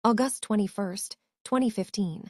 August 21st, 2015.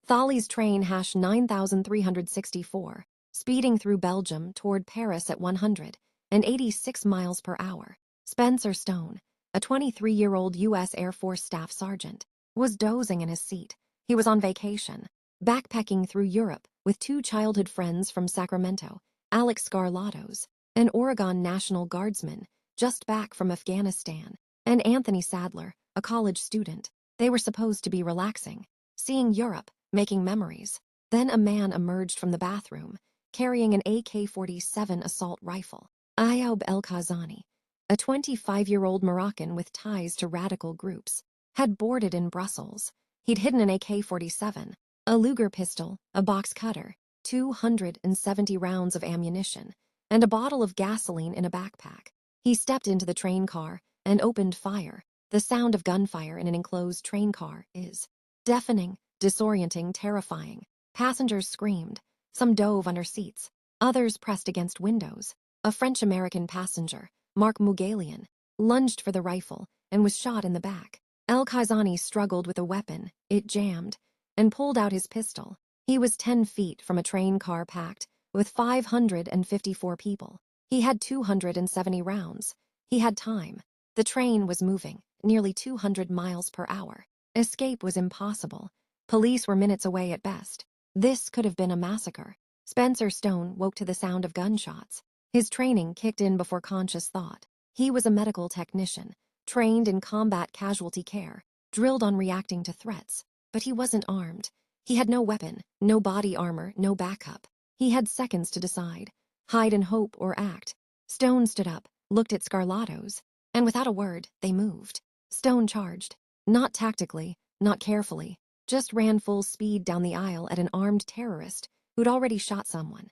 Thalys train #9364, speeding through Belgium toward Paris at 186 miles per hour. Spencer Stone, a 23-year-old U.S. Air Force Staff Sergeant, was dozing in his seat. He was on vacation, backpacking through Europe with two childhood friends from Sacramento, Alek Skarlatos, an Oregon National Guardsman just back from Afghanistan, and Anthony Sadler, a college student. They were supposed to be relaxing, seeing Europe, making memories. Then a man emerged from the bathroom, carrying an AK-47 assault rifle. Ayoub El-Khazani, a 25-year-old Moroccan with ties to radical groups, had boarded in Brussels. He'd hidden an AK-47, a Luger pistol, a box cutter, 270 rounds of ammunition, and a bottle of gasoline in a backpack. He stepped into the train car and opened fire. The sound of gunfire in an enclosed train car is deafening, disorienting, terrifying. Passengers screamed. Some dove under seats. Others pressed against windows. A French-American passenger, Mark Mugalian, lunged for the rifle and was shot in the back. El-Khazani struggled with a weapon. It jammed, and pulled out his pistol. He was 10 feet from a train car packed with 554 people. He had 270 rounds. He had time. The train was moving, nearly 200 miles per hour. Escape was impossible. Police were minutes away at best. This could have been a massacre. Spencer Stone woke to the sound of gunshots. His training kicked in before conscious thought. He was a medical technician, trained in combat casualty care, drilled on reacting to threats. But he wasn't armed. He had no weapon, no body armor, no backup. He had seconds to decide, hide and hope or act. Stone stood up, looked at Skarlatos, and without a word, they moved. Stone charged. Not tactically, not carefully, just ran full speed down the aisle at an armed terrorist who'd already shot someone.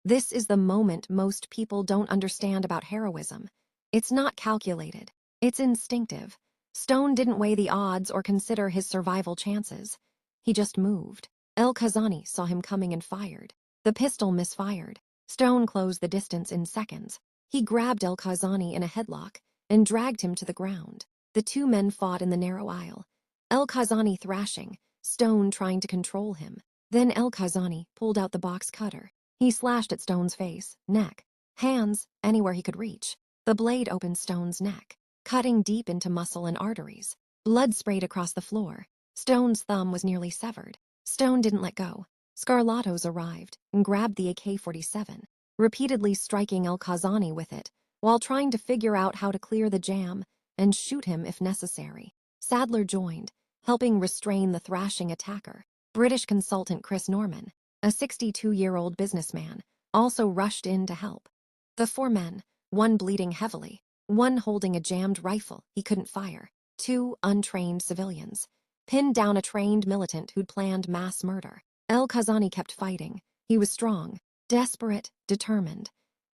This is the moment most people don't understand about heroism. It's not calculated. It's instinctive. Stone didn't weigh the odds or consider his survival chances. He just moved. El-Khazani saw him coming and fired. The pistol misfired. Stone closed the distance in seconds. He grabbed El-Khazani in a headlock and dragged him to the ground. The two men fought in the narrow aisle. El-Khazani thrashing, Stone trying to control him. Then El-Khazani pulled out the box cutter. He slashed at Stone's face, neck, hands, anywhere he could reach. The blade opened Stone's neck, cutting deep into muscle and arteries. Blood sprayed across the floor. Stone's thumb was nearly severed. Stone didn't let go. Skarlatos arrived and grabbed the AK-47, repeatedly striking El-Khazani with it, while trying to figure out how to clear the jam and shoot him if necessary. Sadler joined, helping restrain the thrashing attacker. British consultant Chris Norman, a 62-year-old businessman, also rushed in to help. The four men, one bleeding heavily, one holding a jammed rifle he couldn't fire, two untrained civilians, pinned down a trained militant who'd planned mass murder. El-Khazani kept fighting. He was strong, desperate, determined.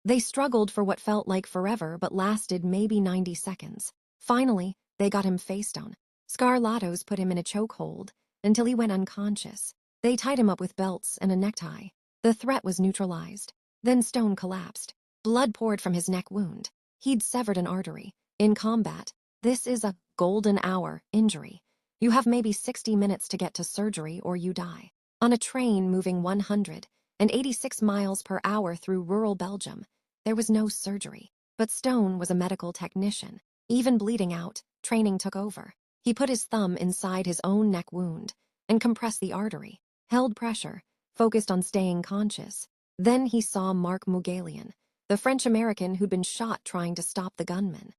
They struggled for what felt like forever but lasted maybe 90 seconds. Finally, they got him face down. Skarlatos put him in a chokehold until he went unconscious. They tied him up with belts and a necktie. The threat was neutralized. Then Stone collapsed. Blood poured from his neck wound. He'd severed an artery. In combat, this is a golden hour injury. You have maybe 60 minutes to get to surgery or you die. On a train moving 186 miles per hour through rural Belgium, there was no surgery. But Stone was a medical technician. Even bleeding out, training took over. He put his thumb inside his own neck wound and compressed the artery, held pressure, focused on staying conscious. Then he saw Mark Mugalian, the French-American who'd been shot trying to stop the gunman.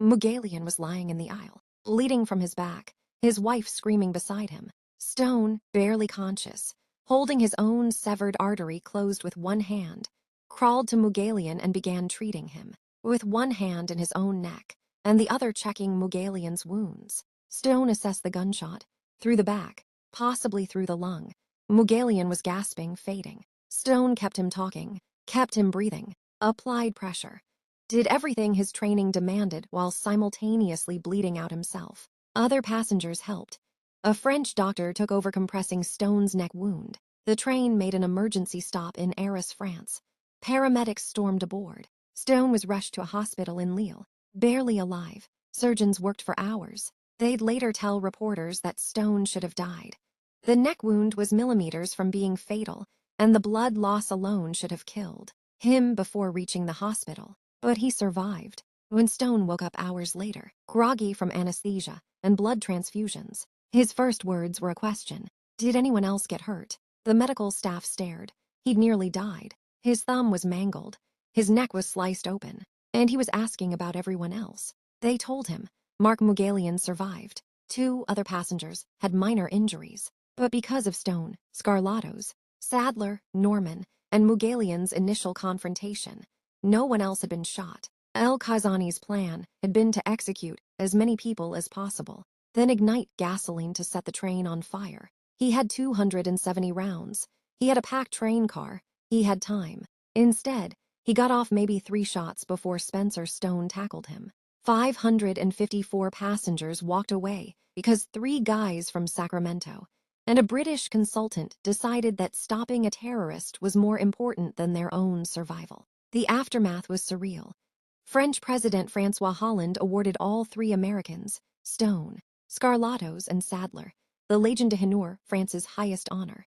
Mugalian was lying in the aisle, bleeding from his back, his wife screaming beside him. Stone, barely conscious, holding his own severed artery closed with one hand, crawled to Mugalian and began treating him, with one hand in his own neck and the other checking Mugalian's wounds. Stone assessed the gunshot, through the back, possibly through the lung. Mugalian was gasping, fading. Stone kept him talking, kept him breathing, applied pressure, did everything his training demanded while simultaneously bleeding out himself. Other passengers helped. A French doctor took over compressing Stone's neck wound. The train made an emergency stop in Arras, France. Paramedics stormed aboard. Stone was rushed to a hospital in Lille, barely alive. Surgeons worked for hours. They'd later tell reporters that Stone should have died. The neck wound was millimeters from being fatal, and the blood loss alone should have killed him before reaching the hospital. But he survived. When Stone woke up hours later, groggy from anesthesia and blood transfusions, his first words were a question. Did anyone else get hurt? The medical staff stared. He'd nearly died. His thumb was mangled. His neck was sliced open. And he was asking about everyone else. They told him. Mark Mugalian survived. 2 other passengers had minor injuries. But because of Stone, Skarlatos, Sadler, Norman, and Mugalian's initial confrontation, no one else had been shot. El-Kazani's plan had been to execute as many people as possible, then ignite gasoline to set the train on fire. He had 270 rounds. He had a packed train car. He had time. Instead, he got off maybe 3 shots before Spencer Stone tackled him. 554 passengers walked away because 3 guys from Sacramento and a British consultant decided that stopping a terrorist was more important than their own survival. The aftermath was surreal. French President François Hollande awarded all 3 Americans, Stone, Skarlatos, and Sadler, the Légion d'honneur, France's highest honor.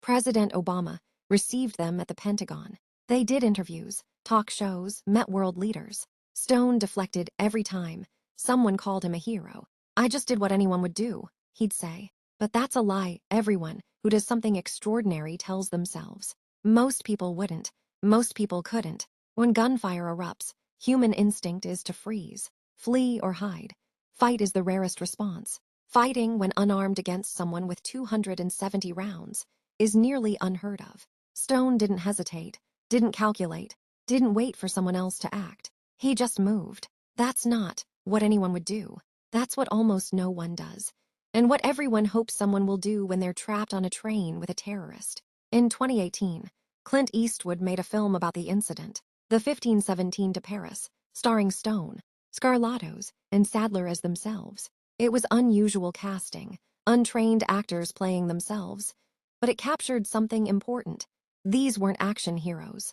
President Obama received them at the Pentagon. They did interviews, talk shows, met world leaders. Stone deflected every time. Someone called him a hero. I just did what anyone would do, he'd say. But that's a lie everyone who does something extraordinary tells themselves. Most people wouldn't. Most people couldn't. When gunfire erupts, human instinct is to freeze, flee, or hide. Fight is the rarest response. Fighting when unarmed against someone with 270 rounds is nearly unheard of. Stone didn't hesitate, didn't calculate, didn't wait for someone else to act. He just moved. That's not what anyone would do. That's what almost no one does. And what everyone hopes someone will do when they're trapped on a train with a terrorist. In 2018, Clint Eastwood made a film about the incident, The 1517 to Paris, starring Stone, Skarlatos, and Sadler as themselves. It was unusual casting, untrained actors playing themselves, but it captured something important. These weren't action heroes.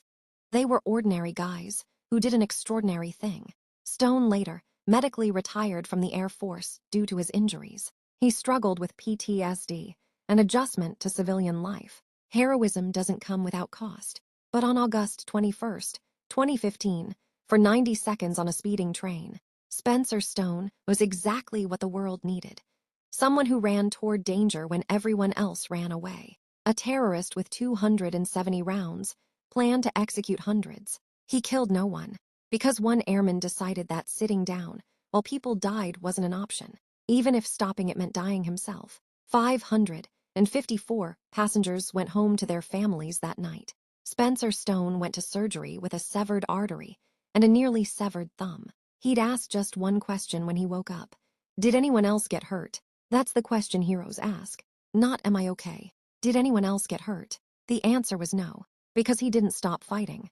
They were ordinary guys who did an extraordinary thing. Stone later medically retired from the Air Force due to his injuries. He struggled with PTSD and adjustment to civilian life. Heroism doesn't come without cost. But on August 21, 2015, for 90 seconds on a speeding train, Spencer Stone was exactly what the world needed. Someone who ran toward danger when everyone else ran away. A terrorist with 270 rounds, planned to execute hundreds. He killed no one, because one airman decided that sitting down while people died wasn't an option, even if stopping it meant dying himself. 554 passengers went home to their families that night. Spencer Stone went to surgery with a severed artery and a nearly severed thumb. He'd asked just one question when he woke up. Did anyone else get hurt? That's the question heroes ask. Not, am I okay? Did anyone else get hurt? The answer was no, because he didn't stop fighting.